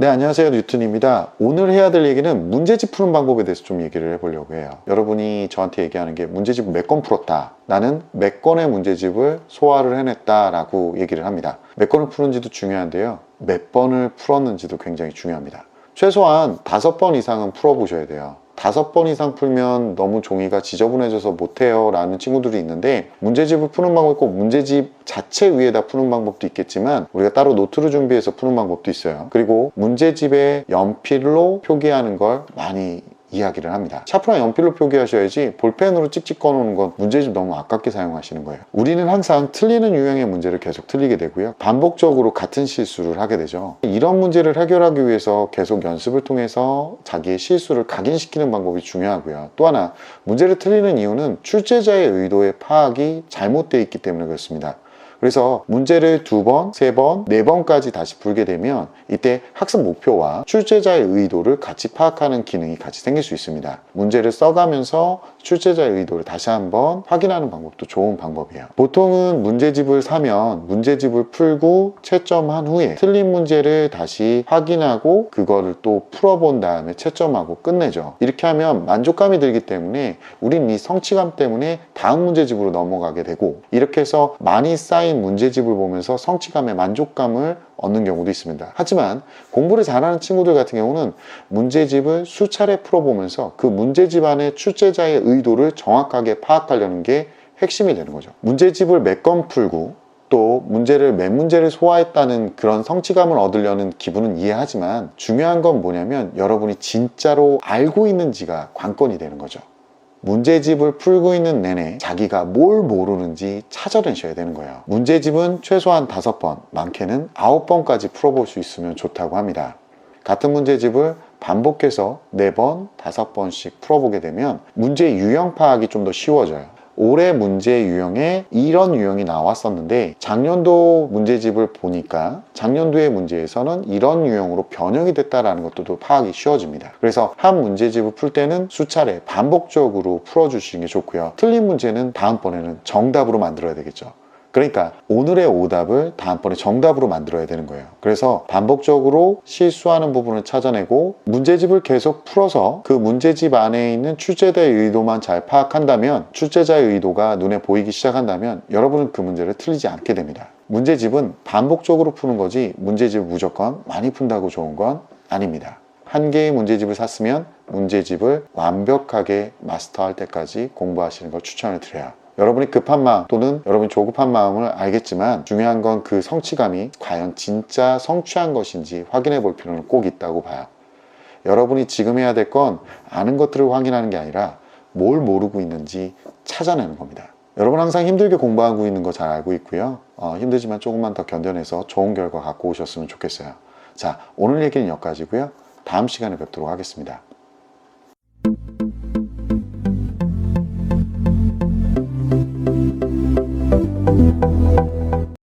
네, 안녕하세요. 뉴튼입니다. 오늘 해야 될 얘기는 문제집 푸는 방법에 대해서 좀 얘기를 해보려고 해요. 여러분이 저한테 얘기하는 게 문제집 몇 건 풀었다. 나는 몇 건의 문제집을 소화를 해냈다 라고 얘기를 합니다. 몇 건을 푸는지도 중요한데요. 몇 번을 풀었는지도 굉장히 중요합니다. 최소한 5번 이상은 풀어보셔야 돼요. 5번 이상 풀면 너무 종이가 지저분해져서 못해요 라는 친구들이 있는데, 문제집을 푸는 방법이 꼭 문제집 자체 위에다 푸는 방법도 있겠지만 우리가 따로 노트를 준비해서 푸는 방법도 있어요. 그리고 문제집에 연필로 표기하는 걸 많이 이야기를 합니다. 샤프랑 연필로 표기하셔야지 볼펜으로 찍찍 꺼놓는 건 문제집 너무 아깝게 사용하시는 거예요. 우리는 항상 틀리는 유형의 문제를 계속 틀리게 되고요, 반복적으로 같은 실수를 하게 되죠. 이런 문제를 해결하기 위해서 계속 연습을 통해서 자기의 실수를 각인시키는 방법이 중요하고요. 또 하나, 문제를 틀리는 이유는 출제자의 의도의 파악이 잘못되어 있기 때문에 그렇습니다. 그래서 문제를 2번, 3번, 4번까지 다시 풀게 되면 이때 학습 목표와 출제자의 의도를 같이 파악하는 기능이 같이 생길 수 있습니다. 문제를 써가면서 출제자의 의도를 다시 한번 확인하는 방법도 좋은 방법이에요. 보통은 문제집을 사면 문제집을 풀고 채점한 후에 틀린 문제를 다시 확인하고 그거를 또 풀어본 다음에 채점하고 끝내죠. 이렇게 하면 만족감이 들기 때문에 우린 이 성취감 때문에 다음 문제집으로 넘어가게 되고, 이렇게 해서 많이 쌓인 문제집을 보면서 성취감에 만족감을 얻는 경우도 있습니다. 하지만 공부를 잘하는 친구들 같은 경우는 문제집을 수차례 풀어보면서 그 문제집 안에 출제자의 의도를 정확하게 파악하려는 게 핵심이 되는 거죠. 문제집을 몇 건 풀고 또 몇 문제를 소화했다는 그런 성취감을 얻으려는 기분은 이해하지만, 중요한 건 뭐냐면 여러분이 진짜로 알고 있는지가 관건이 되는 거죠. 문제집을 풀고 있는 내내 자기가 뭘 모르는지 찾아내셔야 되는 거예요. 문제집은 최소한 5번, 많게는 9번까지 풀어볼 수 있으면 좋다고 합니다. 같은 문제집을 반복해서 4번, 5번씩 풀어보게 되면 문제 유형 파악이 좀 더 쉬워져요. 올해 문제 유형에 이런 유형이 나왔었는데 작년도 문제집을 보니까 작년도의 문제에서는 이런 유형으로 변형이 됐다는 것도 파악이 쉬워집니다. 그래서 한 문제집을 풀 때는 수차례 반복적으로 풀어주시는 게 좋고요. 틀린 문제는 다음번에는 정답으로 만들어야 되겠죠. 그러니까 오늘의 오답을 다음번에 정답으로 만들어야 되는 거예요. 그래서 반복적으로 실수하는 부분을 찾아내고 문제집을 계속 풀어서 그 문제집 안에 있는 출제자의 의도만 잘 파악한다면, 출제자의 의도가 눈에 보이기 시작한다면 여러분은 그 문제를 틀리지 않게 됩니다. 문제집은 반복적으로 푸는 거지 문제집을 무조건 많이 푼다고 좋은 건 아닙니다. 한 개의 문제집을 샀으면 문제집을 완벽하게 마스터할 때까지 공부하시는 걸 추천을 드려요. 여러분이 급한 마음 또는 여러분이 조급한 마음을 알겠지만, 중요한 건 그 성취감이 과연 진짜 성취한 것인지 확인해 볼 필요는 꼭 있다고 봐요. 여러분이 지금 해야 될 건 아는 것들을 확인하는 게 아니라 뭘 모르고 있는지 찾아내는 겁니다. 여러분 항상 힘들게 공부하고 있는 거 잘 알고 있고요. 힘들지만 조금만 더 견뎌내서 좋은 결과 갖고 오셨으면 좋겠어요. 자, 오늘 얘기는 여기까지고요. 다음 시간에 뵙도록 하겠습니다.